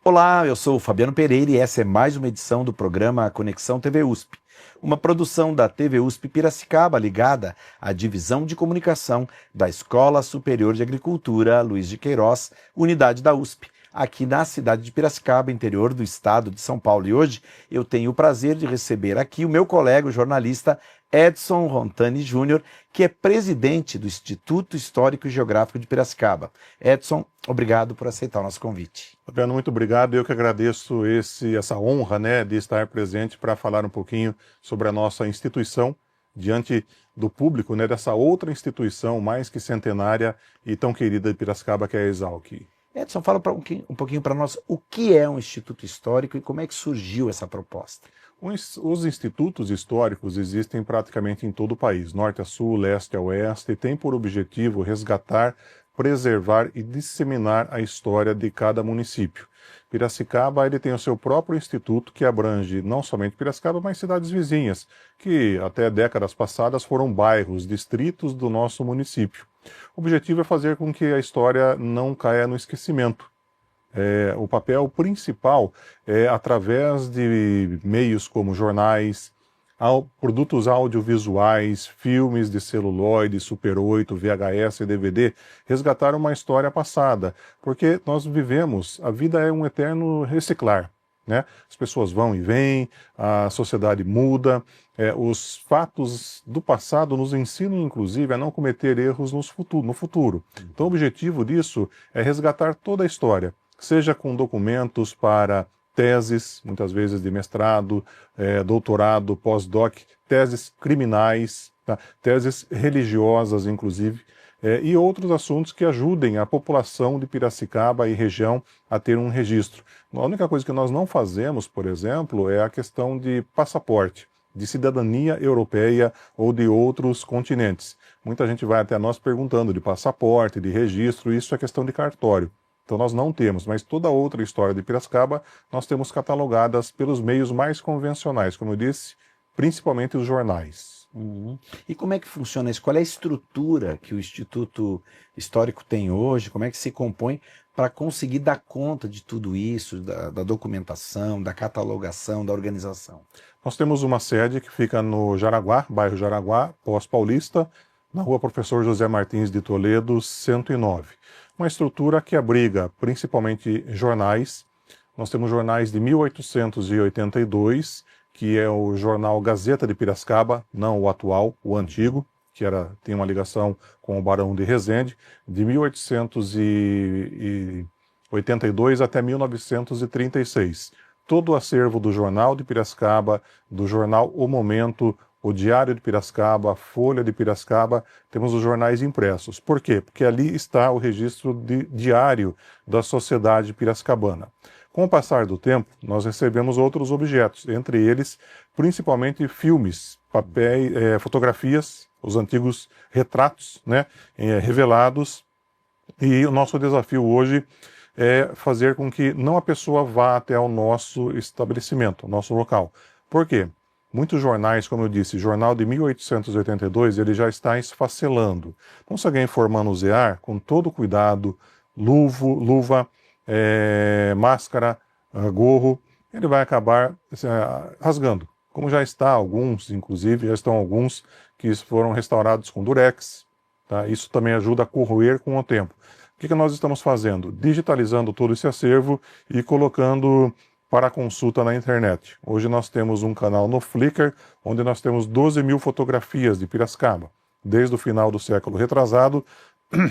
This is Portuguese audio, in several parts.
Olá, eu sou o Fabiano Pereira e essa é mais uma edição do programa Conexão TV USP, uma produção da TV USP Piracicaba ligada à Divisão de Comunicação da Escola Superior de Agricultura Luiz de Queiroz, unidade da USP, aqui na cidade de Piracicaba, interior do estado de São Paulo. E hoje eu tenho o prazer de receber aqui o meu colega, o jornalista Edson Rontani Júnior, que é presidente do Instituto Histórico e Geográfico de Piracicaba. Edson, obrigado por aceitar o nosso convite. Fabiano, muito obrigado. Eu que agradeço essa honra, de estar presente para falar um pouquinho sobre a nossa instituição diante do público, dessa outra instituição mais que centenária e tão querida de Piracicaba, que é a Exalc. Edson, fala um pouquinho para nós o que é um Instituto Histórico e como é que surgiu essa proposta. Os institutos históricos existem praticamente em todo o país, norte a sul, leste a oeste, e tem por objetivo resgatar, preservar e disseminar a história de cada município. Piracicaba ele tem o seu próprio instituto que abrange não somente Piracicaba, mas cidades vizinhas, que até décadas passadas foram bairros, distritos do nosso município. O objetivo é fazer com que a história não caia no esquecimento. O papel principal é através de meios como jornais, produtos audiovisuais, filmes de celuloide, Super 8, VHS e DVD, resgatar uma história passada, porque nós vivemos, a vida é um eterno reciclar. As pessoas vão e vêm, a sociedade muda, os fatos do passado nos ensinam, inclusive, a não cometer erros no futuro. Então o objetivo disso é resgatar toda a história, seja com documentos para teses, muitas vezes de mestrado, doutorado, pós-doc, teses criminais, teses religiosas, inclusive, e outros assuntos que ajudem a população de Piracicaba e região a ter um registro. A única coisa que nós não fazemos, por exemplo, é a questão de passaporte, de cidadania europeia ou de outros continentes. Muita gente vai até nós perguntando de passaporte, de registro, isso é questão de cartório. Então nós não temos, mas toda outra história de Piracicaba nós temos catalogadas pelos meios mais convencionais, como eu disse, principalmente os jornais. E como é que funciona isso? Qual é a estrutura que o Instituto Histórico tem hoje? Como é que se compõe para conseguir dar conta de tudo isso, da documentação, da catalogação, da organização? Nós temos uma sede que fica no Jaraguá, bairro Jaraguá, pós-paulista, na rua Professor José Martins de Toledo, 109. Uma estrutura que abriga principalmente jornais. Nós temos jornais de 1882, que é o jornal Gazeta de Piracicaba, não o atual, o antigo, que tem uma ligação com o Barão de Resende, de 1882 até 1936. Todo o acervo do Jornal de Piracicaba, do jornal O Momento, o Diário de Piracicaba, a Folha de Piracicaba, temos os jornais impressos. Por quê? Porque ali está o registro diário da sociedade piracicabana. Com o passar do tempo, nós recebemos outros objetos, entre eles, principalmente filmes, papéis, fotografias, os antigos retratos, revelados, e o nosso desafio hoje é fazer com que não a pessoa vá até o nosso estabelecimento, o nosso local. Por quê? Muitos jornais, como eu disse, jornal de 1882, ele já está esfacelando. Então, se alguém for manusear, com todo cuidado, luva, máscara, gorro, ele vai acabar rasgando. Como já está alguns, inclusive, já estão alguns que foram restaurados com durex. Isso também ajuda a corroer com o tempo. O que nós estamos fazendo? Digitalizando todo esse acervo e colocando para consulta na internet. Hoje nós temos um canal no Flickr, onde nós temos 12 mil fotografias de Piracicaba, desde o final do século retrasado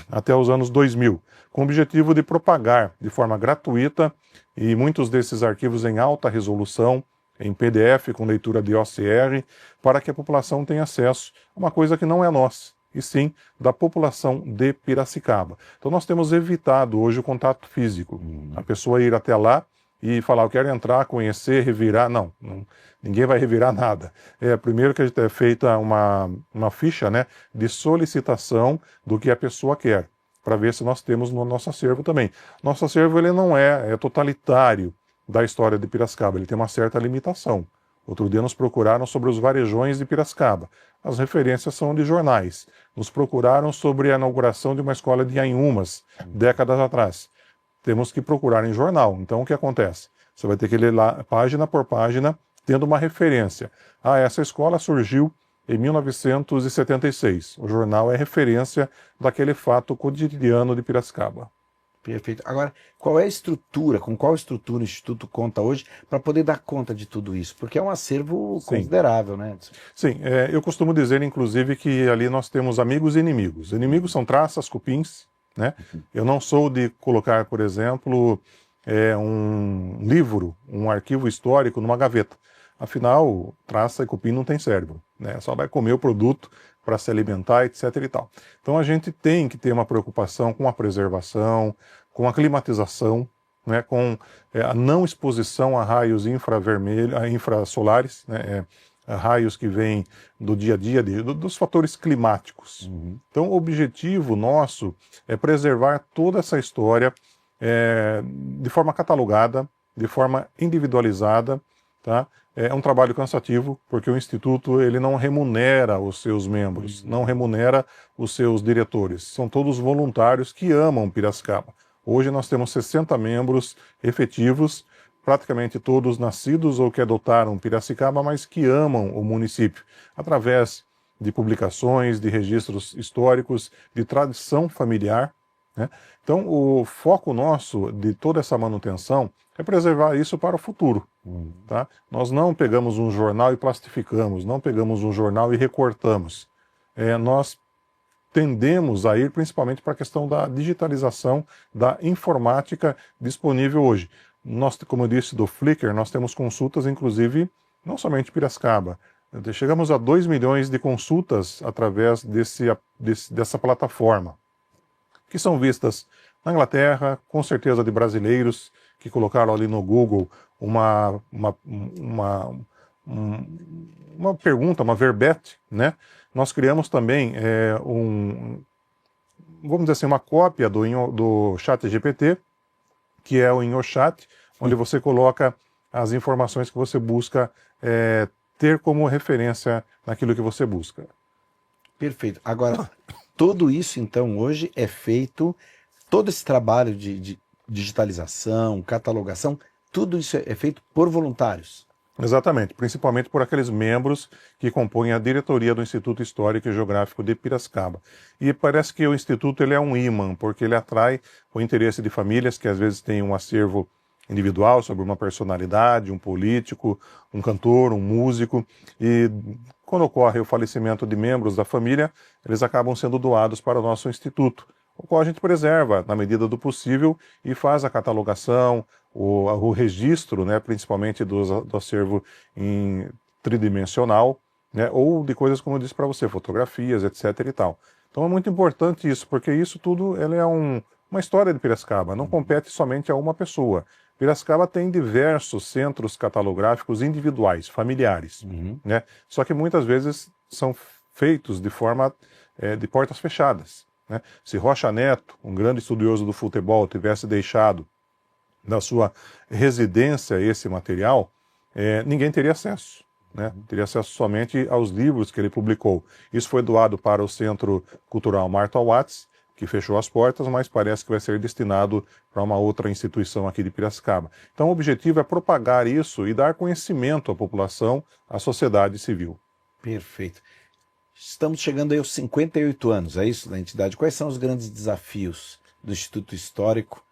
até os anos 2000, com o objetivo de propagar de forma gratuita e muitos desses arquivos em alta resolução, em PDF, com leitura de OCR, para que a população tenha acesso a uma coisa que não é nossa, e sim da população de Piracicaba. Então nós temos evitado hoje o contato físico, a pessoa ir até lá e falar, eu quero entrar, conhecer, revirar. Não, ninguém vai revirar nada. Primeiro que a gente é feita uma ficha de solicitação do que a pessoa quer, para ver se nós temos no nosso acervo também. Nosso acervo ele não é totalitário da história de Piracicaba, ele tem uma certa limitação. Outro dia nos procuraram sobre os varejões de Piracicaba. As referências são de jornais. Nos procuraram sobre a inauguração de uma escola de Anhumas, décadas atrás. Temos que procurar em jornal. Então o que acontece? Você vai ter que ler lá, página por página, tendo uma referência. Essa escola surgiu em 1976. O jornal é referência daquele fato cotidiano de Piracicaba. Perfeito. Agora, qual é a estrutura, com qual estrutura o Instituto conta hoje para poder dar conta de tudo isso? Porque é um acervo considerável, né? Sim, eu costumo dizer, inclusive, que ali nós temos amigos e inimigos. Inimigos são traças, cupins, né? Eu não sou de colocar, por exemplo, um livro, um arquivo histórico numa gaveta. Afinal, traça e cupim não tem cérebro, né? Só vai comer o produto para se alimentar, etc. e tal. Então a gente tem que ter uma preocupação com a preservação, com a climatização, né? Com a não exposição a raios infrasolares, né? A raios que vêm do dia a dia, dos fatores climáticos. Então o objetivo nosso é preservar toda essa história de forma catalogada, de forma individualizada, tá? É um trabalho cansativo, porque o Instituto ele não remunera os seus membros, não remunera os seus diretores. São todos voluntários que amam Piracicaba. Hoje nós temos 60 membros efetivos, praticamente todos nascidos ou que adotaram Piracicaba, mas que amam o município, através de publicações, de registros históricos, de tradição familiar, né? Então o foco nosso de toda essa manutenção é preservar isso para o futuro. Tá? Nós não pegamos um jornal e plastificamos, não pegamos um jornal e recortamos. Nós tendemos a ir principalmente para a questão da digitalização da informática disponível hoje. Nós, como eu disse, do Flickr, nós temos consultas, inclusive, não somente Piracicaba. Chegamos a 2 milhões de consultas através dessa plataforma, que são vistas na Inglaterra, com certeza de brasileiros que colocaram ali no Google uma pergunta, uma verbete, né? Nós criamos também vamos dizer assim, uma cópia do ChatGPT, que é o InyoChat, onde você coloca as informações que você busca ter como referência naquilo que você busca. Perfeito. Agora, tudo isso, então, hoje é feito, todo esse trabalho de digitalização, catalogação, tudo isso é feito por voluntários. Exatamente, principalmente por aqueles membros que compõem a diretoria do Instituto Histórico e Geográfico de Piracicaba. E parece que o Instituto ele é um imã, porque ele atrai o interesse de famílias que às vezes têm um acervo individual sobre uma personalidade, um político, um cantor, um músico, e quando ocorre o falecimento de membros da família, eles acabam sendo doados para o nosso Instituto, o qual a gente preserva na medida do possível e faz a catalogação, o registro, né, principalmente do acervo em tridimensional, né, ou de coisas como eu disse para você, fotografias, etc. e tal. Então é muito importante isso, porque isso tudo é uma história de Piracicaba, não compete somente a uma pessoa. Piracicaba tem diversos centros catalográficos individuais, familiares, né? Só que muitas vezes são feitos de forma de portas fechadas, né? Se Rocha Neto, um grande estudioso do futebol, tivesse deixado da sua residência esse material, ninguém teria acesso, né? Teria acesso somente aos livros que ele publicou. Isso foi doado para o Centro Cultural Marta Watts, que fechou as portas, mas parece que vai ser destinado para uma outra instituição aqui de Piracicaba. Então o objetivo é propagar isso e dar conhecimento à população, à sociedade civil. Perfeito. Estamos chegando aí aos 58 anos, é isso, da entidade. Quais são os grandes desafios do Instituto Histórico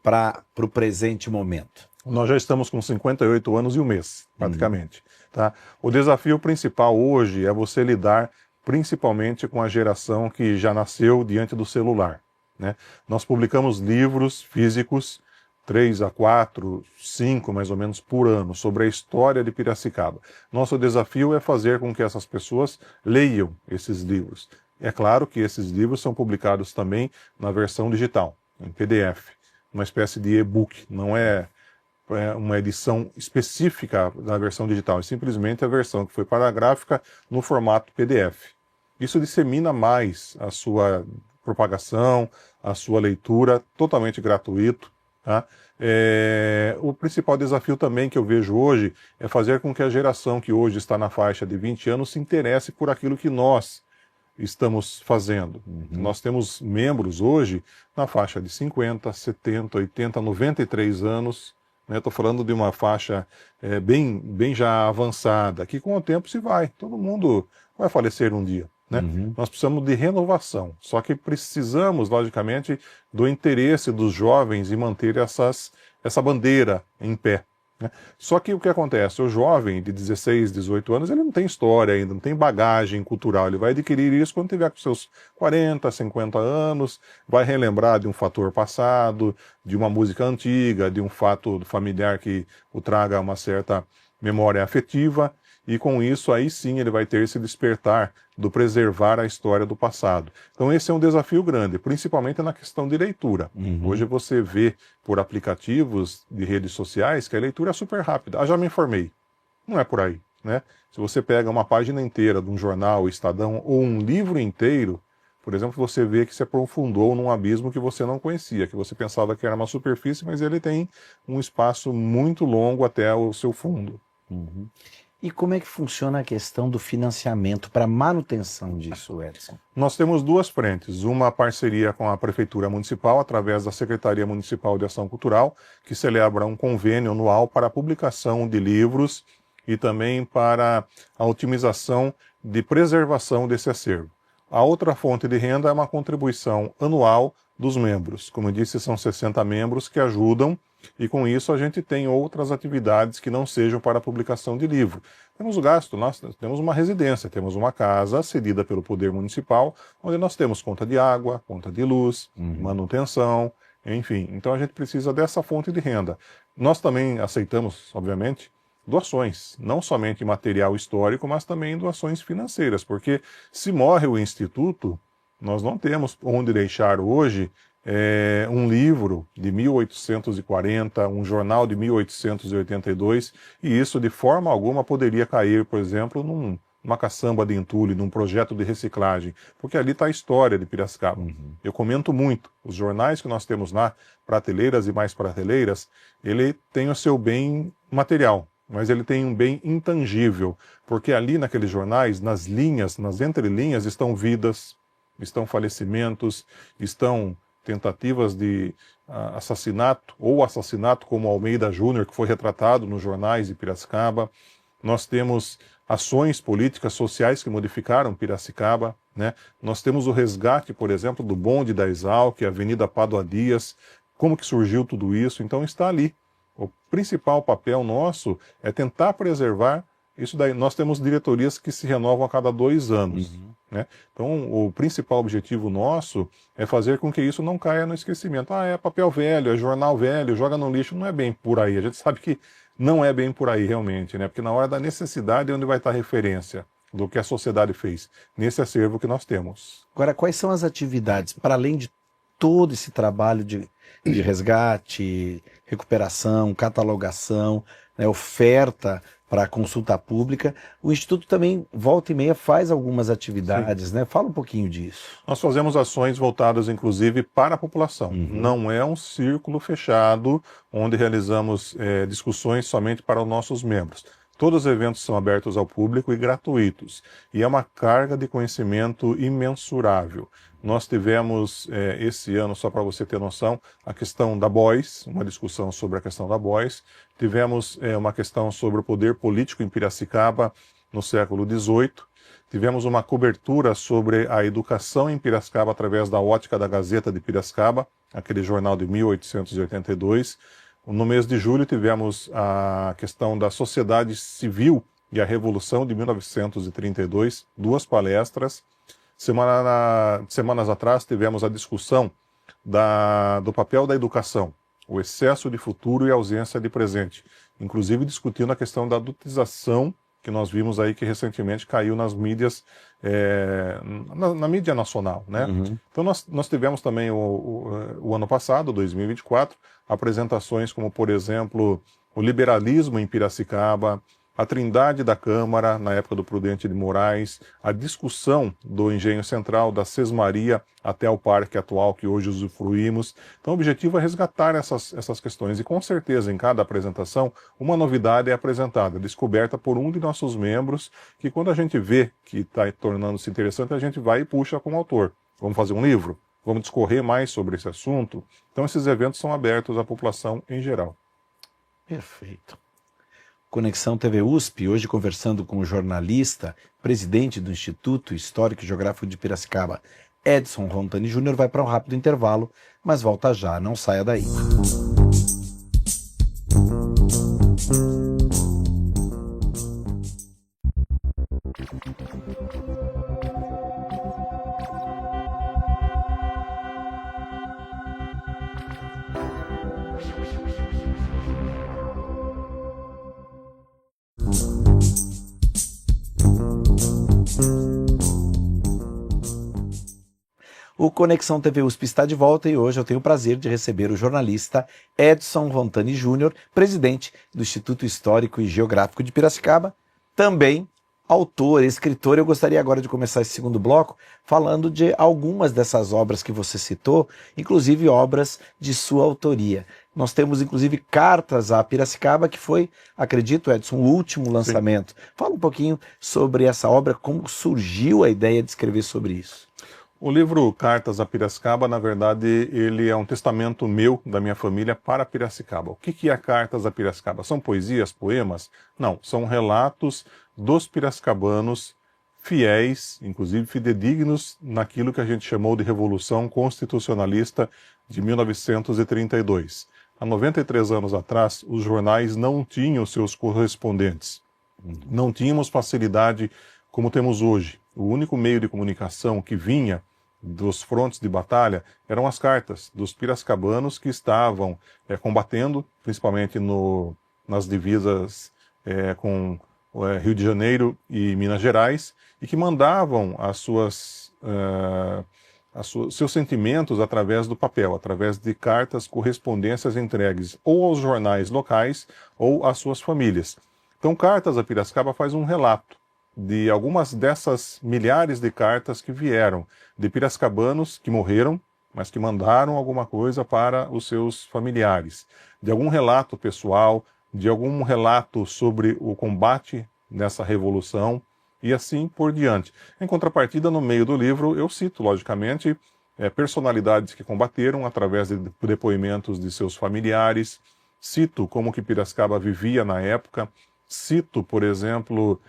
para o presente momento? Nós já estamos com 58 anos e um mês, praticamente. Tá? O desafio principal hoje é você lidar principalmente com a geração que já nasceu diante do celular, né? Nós publicamos livros físicos, 3 a 4, 5 mais ou menos por ano, sobre a história de Piracicaba. Nosso desafio é fazer com que essas pessoas leiam esses livros. É claro que esses livros são publicados também na versão digital, em PDF, uma espécie de e-book, não é uma edição específica da versão digital, é simplesmente a versão que foi para a gráfica no formato PDF. Isso dissemina mais a sua propagação, a sua leitura, totalmente gratuito. Tá? O principal desafio também que eu vejo hoje é fazer com que a geração que hoje está na faixa de 20 anos se interesse por aquilo que nós estamos fazendo. Nós temos membros hoje na faixa de 50, 70, 80, 93 anos. Estou falando de uma faixa bem já avançada, que com o tempo se vai. Todo mundo vai falecer um dia. Nós precisamos de renovação, só que precisamos, logicamente, do interesse dos jovens em manter essa bandeira em pé. Só que o que acontece? O jovem de 16, 18 anos, ele não tem história ainda, não tem bagagem cultural, ele vai adquirir isso quando tiver com seus 40, 50 anos, vai relembrar de um fator passado, de uma música antiga, de um fato familiar que o traga uma certa memória afetiva, e com isso aí sim ele vai ter esse despertar do preservar a história do passado. Então esse é um desafio grande, principalmente na questão de leitura. Hoje você vê por aplicativos de redes sociais que a leitura é super rápida. Já me informei. Não é por aí, né? Se você pega uma página inteira de um jornal, Estadão, ou um livro inteiro, por exemplo, você vê que se aprofundou num abismo que você não conhecia, que você pensava que era uma superfície, mas ele tem um espaço muito longo até o seu fundo. E como é que funciona a questão do financiamento para manutenção disso, Edson? Nós temos duas frentes, uma parceria com a Prefeitura Municipal, através da Secretaria Municipal de Ação Cultural, que celebra um convênio anual para a publicação de livros e também para a otimização de preservação desse acervo. A outra fonte de renda é uma contribuição anual dos membros. Como eu disse, são 60 membros que ajudam, e com isso a gente tem outras atividades que não sejam para a publicação de livro. Temos o gasto, nós temos uma residência, temos uma casa cedida pelo Poder Municipal, onde nós temos conta de água, conta de luz, manutenção, enfim. Então a gente precisa dessa fonte de renda. Nós também aceitamos, obviamente, doações, não somente material histórico, mas também doações financeiras, porque se morre o Instituto, nós não temos onde deixar hoje um livro de 1840, um jornal de 1882, e isso de forma alguma poderia cair, por exemplo, numa caçamba de entulho, num projeto de reciclagem, porque ali está a história de Piracicaba. Eu comento muito, os jornais que nós temos lá, prateleiras e mais prateleiras, ele tem o seu bem material, mas ele tem um bem intangível, porque ali naqueles jornais, nas linhas, nas entrelinhas, estão vidas, estão falecimentos, estão tentativas de assassinato, ou assassinato como Almeida Júnior, que foi retratado nos jornais de Piracicaba. Nós temos ações políticas sociais que modificaram Piracicaba, né? Nós temos o resgate, por exemplo, do bonde da Exalc, a Avenida Pádua Dias, como que surgiu tudo isso, então está ali. O principal papel nosso é tentar preservar isso daí. Nós temos diretorias que se renovam a cada 2 anos. Né? Então, o principal objetivo nosso é fazer com que isso não caia no esquecimento. É papel velho, é jornal velho, joga no lixo. Não é bem por aí. A gente sabe que não é bem por aí realmente, né? Porque na hora da necessidade é onde vai estar a referência do que a sociedade fez, nesse acervo que nós temos. Agora, quais são as atividades, para além de todo esse trabalho de resgate, recuperação, catalogação, né, oferta para consulta pública, o Instituto também, volta e meia, faz algumas atividades, né? Fala um pouquinho disso. Nós fazemos ações voltadas, inclusive, para a população. Não é um círculo fechado, onde realizamos discussões somente para os nossos membros. Todos os eventos são abertos ao público e gratuitos. E é uma carga de conhecimento imensurável. Nós tivemos, esse ano, só para você ter noção, a questão da BOIS, uma discussão sobre a questão da BOIS. Tivemos uma questão sobre o poder político em Piracicaba no século XVIII. Tivemos uma cobertura sobre a educação em Piracicaba através da ótica da Gazeta de Piracicaba, aquele jornal de 1882. No mês de julho tivemos a questão da sociedade civil e a Revolução de 1932, 2 palestras. Semanas atrás tivemos a discussão do papel da educação, o excesso de futuro e a ausência de presente. Inclusive discutindo a questão da adultização, que nós vimos aí que recentemente caiu nas mídias, na mídia nacional, né? Então nós tivemos também o ano passado, 2024, apresentações como, por exemplo, o liberalismo em Piracicaba, a trindade da Câmara, na época do Prudente de Moraes, a discussão do engenho central, da Sesmaria até o parque atual que hoje usufruímos. Então o objetivo é resgatar essas questões e com certeza em cada apresentação uma novidade é apresentada, descoberta por um de nossos membros, que quando a gente vê que está tornando-se interessante, a gente vai e puxa como autor. Vamos fazer um livro? Vamos discorrer mais sobre esse assunto? Então esses eventos são abertos à população em geral. Perfeito. Conexão TV USP, hoje conversando com o jornalista, presidente do Instituto Histórico e Geográfico de Piracicaba, Edson Rontani Júnior, vai para um rápido intervalo, mas volta já, não saia daí. O Conexão TV USP está de volta e hoje eu tenho o prazer de receber o jornalista Edson Rontani Júnior, presidente do Instituto Histórico e Geográfico de Piracicaba, também autor, escritor. Eu gostaria agora de começar esse segundo bloco falando de algumas dessas obras que você citou, inclusive obras de sua autoria. Nós temos inclusive Cartas a Piracicaba, que foi, acredito, Edson, o último lançamento. Sim. Fala um pouquinho sobre essa obra, como surgiu a ideia de escrever sobre isso. O livro Cartas a Piracicaba, na verdade, ele é um testamento meu, da minha família, para Piracicaba. O que é Cartas a Piracicaba? São poesias, poemas? Não, são relatos dos piracicabanos fiéis, inclusive fidedignos, naquilo que a gente chamou de Revolução Constitucionalista de 1932. Há 93 anos atrás, os jornais não tinham seus correspondentes. Não tínhamos facilidade como temos hoje. O único meio de comunicação que vinha dos frontes de batalha eram as cartas dos piracicabanos que estavam combatendo, principalmente nas divisas com Rio de Janeiro e Minas Gerais, e que mandavam seus sentimentos através do papel, através de cartas, correspondências entregues ou aos jornais locais ou às suas famílias. Então, Cartas a Piracicaba faz um relato de algumas dessas milhares de cartas que vieram de piracicabanos que morreram, mas que mandaram alguma coisa para os seus familiares, de algum relato pessoal, de algum relato sobre o combate nessa revolução e assim por diante. Em contrapartida, no meio do livro, eu cito, logicamente, personalidades que combateram através de depoimentos de seus familiares, cito como que Piracicaba vivia na época, cito, por exemplo,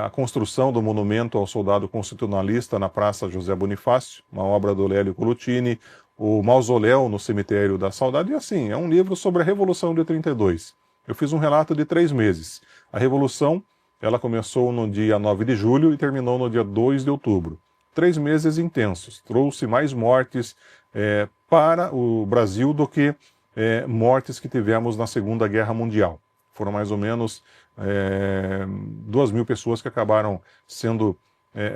a construção do monumento ao soldado constitucionalista na Praça José Bonifácio, uma obra do Lélio Colutini, o mausoléu no Cemitério da Saudade, e assim, é um livro sobre a Revolução de 32. Eu fiz um relato de 3 meses. A Revolução, ela começou no dia 9 de julho e terminou no dia 2 de outubro. 3 meses intensos, trouxe mais mortes para o Brasil do que mortes que tivemos na Segunda Guerra Mundial. Foram mais ou menos 2.000 pessoas que acabaram sendo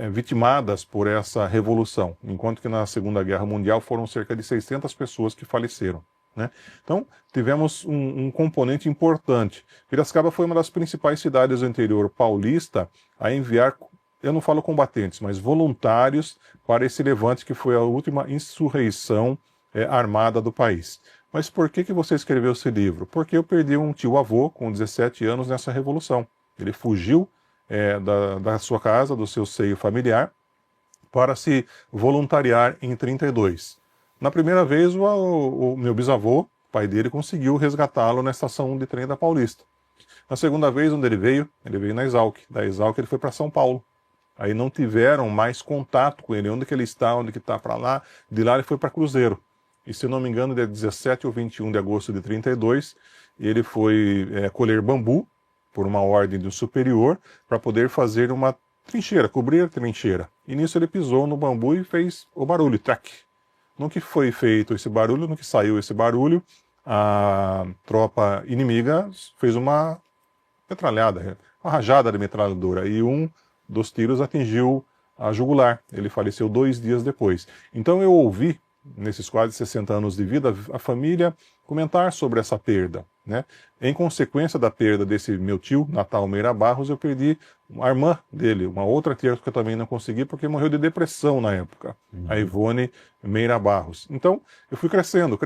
vitimadas por essa revolução, enquanto que na Segunda Guerra Mundial foram cerca de 600 pessoas que faleceram, né? Então, tivemos um componente importante. Piracicaba foi uma das principais cidades do interior paulista a enviar, eu não falo combatentes, mas voluntários para esse levante que foi a última insurreição armada do país. Mas por que você escreveu esse livro? Porque eu perdi um tio-avô com 17 anos nessa revolução. Ele fugiu da sua casa, do seu seio familiar, para se voluntariar em 32. Na primeira vez, o meu bisavô, pai dele, conseguiu resgatá-lo na estação de trem da Paulista. Na segunda vez, onde ele veio na Exalc. Da Exalc ele foi para São Paulo. Aí não tiveram mais contato com ele, onde que ele está, onde que está para lá. De lá ele foi para Cruzeiro. E se não me engano, dia 17 ou 21 de agosto de 32, ele foi colher bambu, por uma ordem do superior, para poder fazer uma trincheira, cobrir a trincheira. E nisso ele pisou no bambu e fez o barulho, trac. No que foi feito esse barulho, no que saiu esse barulho, a tropa inimiga fez uma metralhada, uma rajada de metralhadora, e um dos tiros atingiu a jugular. Ele faleceu 2 dias depois. Então eu ouvi, nesses quase 60 anos de vida, a família comentar sobre essa perda. né? Em consequência da perda desse meu tio, Natal Meira Barros, eu perdi a irmã dele, uma outra tia que eu também não consegui, porque morreu de depressão na época, a Ivone Meira Barros. Então, eu fui crescendo,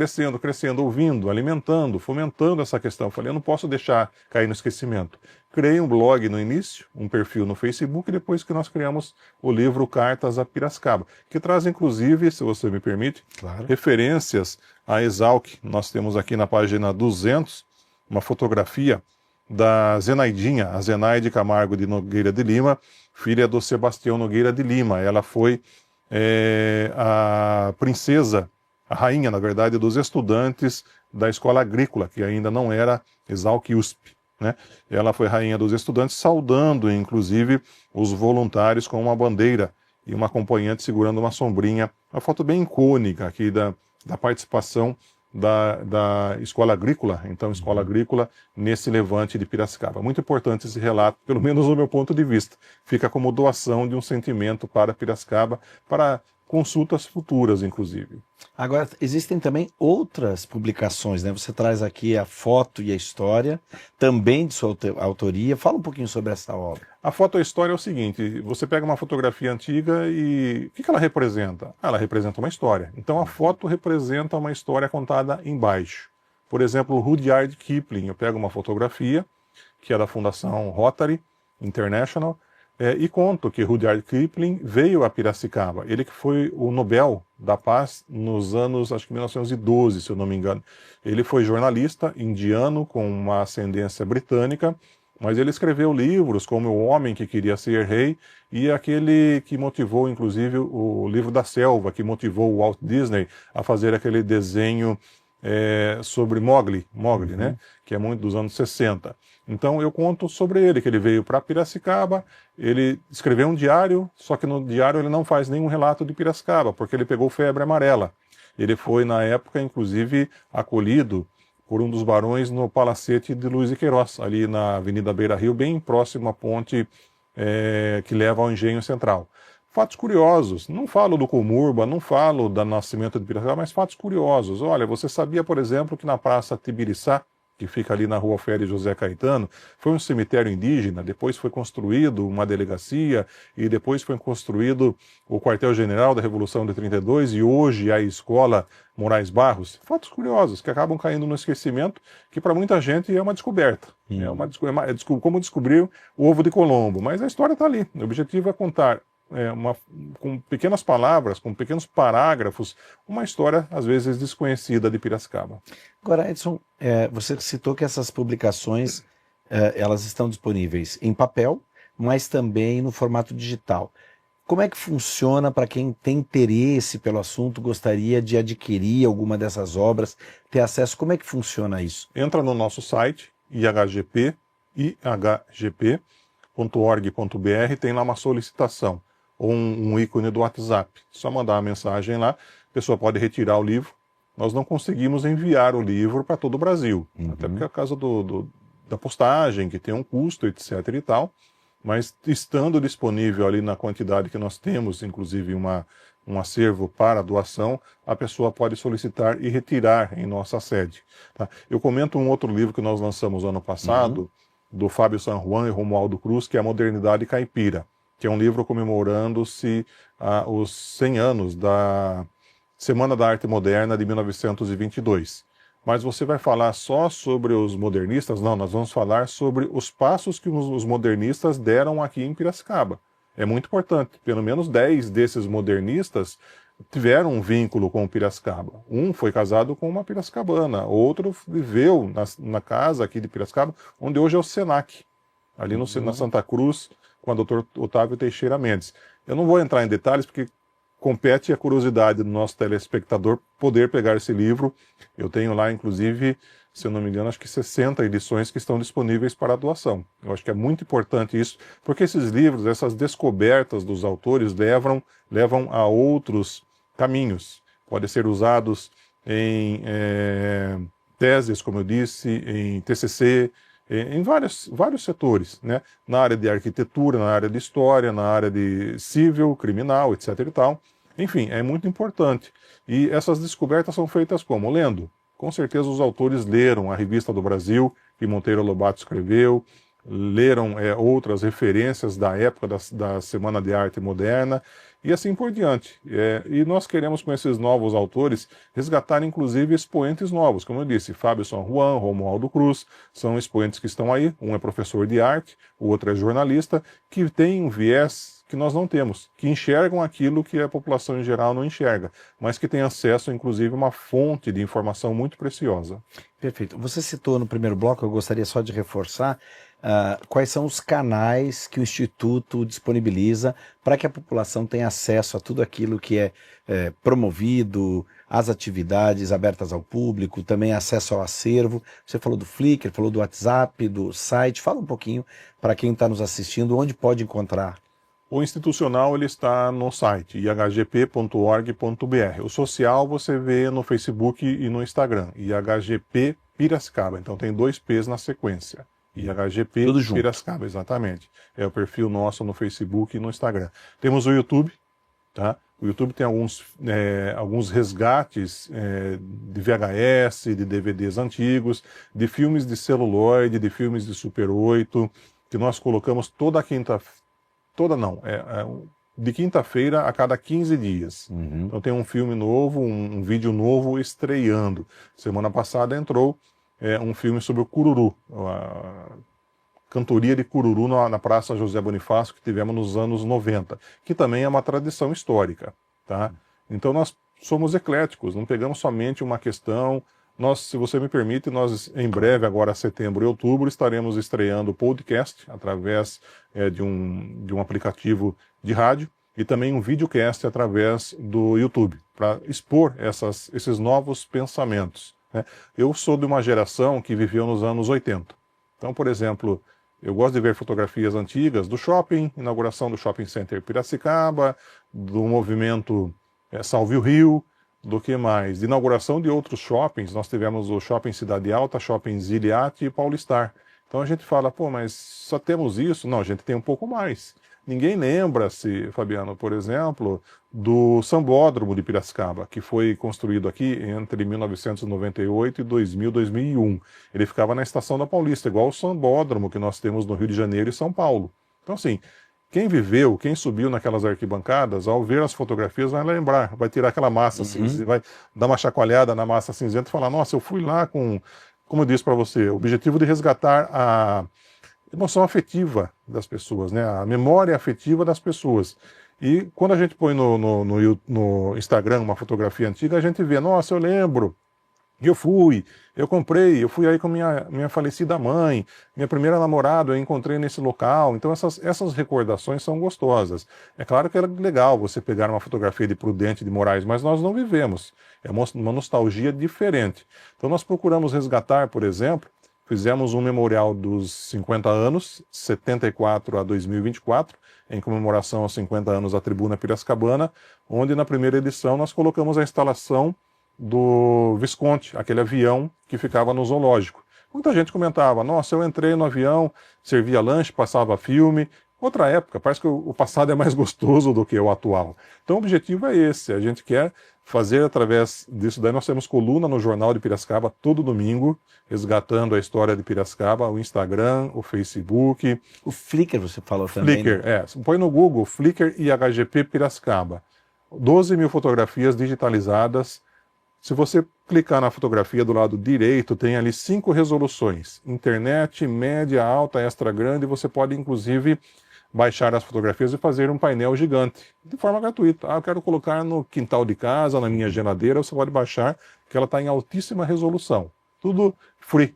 ouvindo, alimentando, fomentando essa questão. Falei, eu não posso deixar cair no esquecimento. Criei um blog no início, um perfil no Facebook, depois que nós criamos o livro Cartas a Piracicaba, que traz, inclusive, se você me permite, Claro. referências a Exalc. Nós temos aqui na página 200 uma fotografia da Zenaidinha, a Zenaide Camargo de Nogueira de Lima, filha do Sebastião Nogueira de Lima. Ela foi a princesa, a rainha, na verdade, dos estudantes da escola agrícola, que ainda não era Exalc USP, né? Ela foi rainha dos estudantes, saudando, inclusive, os voluntários com uma bandeira e uma acompanhante segurando uma sombrinha. Uma foto bem icônica aqui da participação da escola agrícola, então escola agrícola, nesse levante de Piracicaba. Muito importante esse relato, pelo menos do meu ponto de vista. Fica como doação de um sentimento para Piracicaba, para consultas futuras, inclusive. Agora, existem também outras publicações, né? Você traz aqui a foto e a história, também de sua autoria. Fala um pouquinho sobre essa obra. A foto e a história é o seguinte, você pega uma fotografia antiga e o que ela representa? Ela representa uma história. Então a foto representa uma história contada embaixo. Por exemplo, Rudyard Kipling, eu pego uma fotografia, que é da Fundação Rotary International, e conto que Rudyard Kipling veio a Piracicaba. Ele que foi o Nobel da Paz nos anos, acho que 1912, se eu não me engano. Ele foi jornalista indiano com uma ascendência britânica, mas ele escreveu livros como O Homem que Queria Ser Rei e aquele que motivou, inclusive, o Livro da Selva, que motivou o Walt Disney a fazer aquele desenho sobre Mowgli, né? Que é muito dos anos 60. Então eu conto sobre ele, que ele veio para Piracicaba, ele escreveu um diário, só que no diário ele não faz nenhum relato de Piracicaba, porque ele pegou febre amarela. Ele foi, na época, inclusive, acolhido por um dos barões no palacete de Luiz de Queiroz, ali na Avenida Beira Rio, bem próximo à ponte que leva ao Engenho Central. Fatos curiosos, não falo do Comurba, não falo do nascimento de Piracicaba, mas fatos curiosos. Olha, você sabia, por exemplo, que na Praça Tibiriçá, que fica ali na Rua Félix José Caetano, foi um cemitério indígena, depois foi construído uma delegacia e depois foi construído o quartel-general da Revolução de 32 e hoje a Escola Moraes Barros. Fatos curiosos que acabam caindo no esquecimento, que para muita gente é uma descoberta. É como descobrir o ovo de Colombo, mas a história está ali. O objetivo é contar com pequenas palavras, com pequenos parágrafos, uma história, às vezes, desconhecida de Piracicaba. Agora, Edson, você citou que essas publicações elas estão disponíveis em papel, mas também no formato digital. Como é que funciona para quem tem interesse pelo assunto, gostaria de adquirir alguma dessas obras, ter acesso? Como é que funciona isso? Entra no nosso site, ihgp.org.br, tem lá uma solicitação, ou um ícone do WhatsApp. Só mandar uma mensagem lá, a pessoa pode retirar o livro. Nós não conseguimos enviar o livro para todo o Brasil, até porque é por causa da postagem, que tem um custo, etc. e tal, mas estando disponível ali na quantidade que nós temos, inclusive um acervo para doação, a pessoa pode solicitar e retirar em nossa sede. Tá? Eu comento um outro livro que nós lançamos ano passado, do Fábio San Juan e Romualdo Cruz, que é a Modernidade Caipira, que é um livro comemorando-se os 100 anos da Semana da Arte Moderna de 1922. Mas você vai falar só sobre os modernistas? Não, nós vamos falar sobre os passos que os modernistas deram aqui em Piracicaba. É muito importante, pelo menos 10 desses modernistas tiveram um vínculo com Piracicaba. Um foi casado com uma piracicabana, outro viveu na casa aqui de Piracicaba, onde hoje é o Senac, ali na Santa Cruz, com o Dr. Otávio Teixeira Mendes. Eu não vou entrar em detalhes, porque compete a curiosidade do nosso telespectador poder pegar esse livro. Eu tenho lá, inclusive, se eu não me engano, acho que 60 edições que estão disponíveis para doação. Eu acho que é muito importante isso, porque esses livros, essas descobertas dos autores levam a outros caminhos. Podem ser usados em teses, como eu disse, em TCC, em vários setores, né? Na área de arquitetura, na área de história, na área de civil, criminal, etc. e tal. Enfim, é muito importante. E essas descobertas são feitas como? Lendo, com certeza os autores leram a Revista do Brasil, que Monteiro Lobato escreveu, leram outras referências da época da Semana de Arte Moderna, e assim por diante. E nós queremos, com esses novos autores, resgatar inclusive expoentes novos. Como eu disse, Fábio San Juan, Romualdo Cruz, são expoentes que estão aí. Um é professor de arte, o outro é jornalista, que tem um viés que nós não temos, que enxergam aquilo que a população em geral não enxerga, mas que tem acesso, inclusive, a uma fonte de informação muito preciosa. Perfeito. Você citou no primeiro bloco, eu gostaria só de reforçar, quais são os canais que o Instituto disponibiliza para que a população tenha acesso a tudo aquilo que é promovido, as atividades abertas ao público, também acesso ao acervo. Você falou do Flickr, falou do WhatsApp, do site. Fala um pouquinho para quem está nos assistindo, onde pode encontrar. O institucional ele está no site ihgp.org.br. O social você vê no Facebook e no Instagram, IHGP Piracicaba. Então tem 2 P's na sequência. IHGP Piracicaba, exatamente. É o perfil nosso no Facebook e no Instagram. Temos o YouTube, tá? O YouTube tem alguns resgates de VHS, de DVDs antigos, de filmes de celuloide, de filmes de Super 8, que nós colocamos de quinta-feira a cada 15 dias. Uhum. Então tem um filme novo, um vídeo novo estreando. Semana passada entrou um filme sobre o cururu, a cantoria de cururu na Praça José Bonifácio, que tivemos nos anos 90, que também é uma tradição histórica. Tá? Então nós somos ecléticos, não pegamos somente uma questão. Nós, se você me permite, nós em breve, agora setembro e outubro, estaremos estreando o podcast através de um aplicativo de rádio e também um videocast através do YouTube, para expor esses novos pensamentos. Né? Eu sou de uma geração que viveu nos anos 80. Então, por exemplo, eu gosto de ver fotografias antigas do shopping, inauguração do Shopping Center Piracicaba, do movimento Salve o Rio, do que mais? De inauguração de outros shoppings, nós tivemos o Shopping Cidade Alta, Shopping Ziliate e Paulistar. Então a gente fala, pô, mas só temos isso? Não, a gente tem um pouco mais. Ninguém lembra-se, Fabiano, por exemplo, do Sambódromo de Piracicaba, que foi construído aqui entre 1998 e 2001. Ele ficava na Estação da Paulista, igual o Sambódromo que nós temos no Rio de Janeiro e São Paulo. Então, assim, quem viveu, quem subiu naquelas arquibancadas, ao ver as fotografias vai lembrar, vai tirar aquela massa cinzenta, vai dar uma chacoalhada na massa cinzenta e falar, nossa, eu fui lá com, como eu disse para você, o objetivo de resgatar a emoção afetiva das pessoas, né? A memória afetiva das pessoas. E quando a gente põe no Instagram uma fotografia antiga, a gente vê, nossa, eu lembro, eu comprei, eu fui aí com minha falecida mãe, minha primeira namorada eu encontrei nesse local. Então essas recordações são gostosas. É claro que é legal você pegar uma fotografia de Prudente de Moraes, mas nós não vivemos. É uma nostalgia diferente. Então nós procuramos resgatar, por exemplo, fizemos um memorial dos 50 anos, 74 a 2024, em comemoração aos 50 anos da Tribuna Piracicabana, onde na primeira edição nós colocamos a instalação do Visconde, aquele avião que ficava no zoológico. Muita gente comentava, nossa, eu entrei no avião, servia lanche, passava filme. Outra época, parece que o passado é mais gostoso do que o atual. Então o objetivo é esse, a gente quer fazer através disso daí. Nós temos coluna no Jornal de Piracicaba todo domingo, resgatando a história de Piracicaba, o Instagram, o Facebook. O Flickr você falou também. Flickr, põe no Google, Flickr e IHGP Piracicaba. 12 mil fotografias digitalizadas. Se você clicar na fotografia do lado direito, tem ali 5 resoluções. Internet, média, alta, extra grande. Você pode, inclusive, baixar as fotografias e fazer um painel gigante, de forma gratuita. Eu quero colocar no quintal de casa, na minha geladeira, você pode baixar, que ela está em altíssima resolução. Tudo free,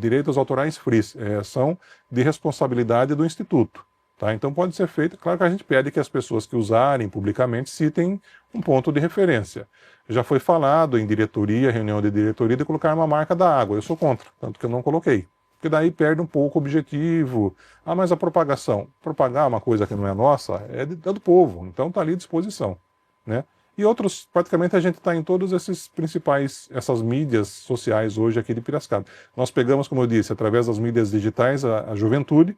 direitos autorais free, são de responsabilidade do Instituto. Tá? Então pode ser feito, claro que a gente pede que as pessoas que usarem publicamente citem um ponto de referência. Já foi falado em diretoria, reunião de diretoria, de colocar uma marca da água. Eu sou contra, tanto que eu não coloquei. Porque daí perde um pouco o objetivo. Mas a propagação. Propagar uma coisa que não é nossa é do povo. Então está ali à disposição. Né? E outros, praticamente a gente está em todos essas mídias sociais hoje aqui de Piracicaba. Nós pegamos, como eu disse, através das mídias digitais a juventude,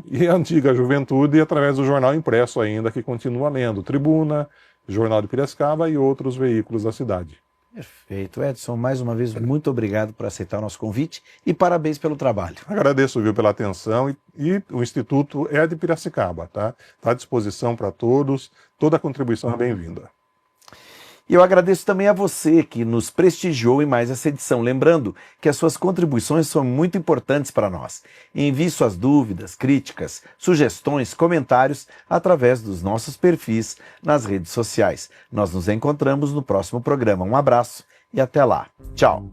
e a antiga juventude através do jornal impresso ainda, que continua lendo. Tribuna, Jornal de Piracicaba e outros veículos da cidade. Perfeito. Edson, mais uma vez, muito obrigado por aceitar o nosso convite e parabéns pelo trabalho. Agradeço, viu, pela atenção e o Instituto é de Piracicaba, tá? Está à disposição para todos, toda a contribuição é bem-vinda. E eu agradeço também a você que nos prestigiou em mais essa edição. Lembrando que as suas contribuições são muito importantes para nós. Envie suas dúvidas, críticas, sugestões, comentários através dos nossos perfis nas redes sociais. Nós nos encontramos no próximo programa. Um abraço e até lá. Tchau!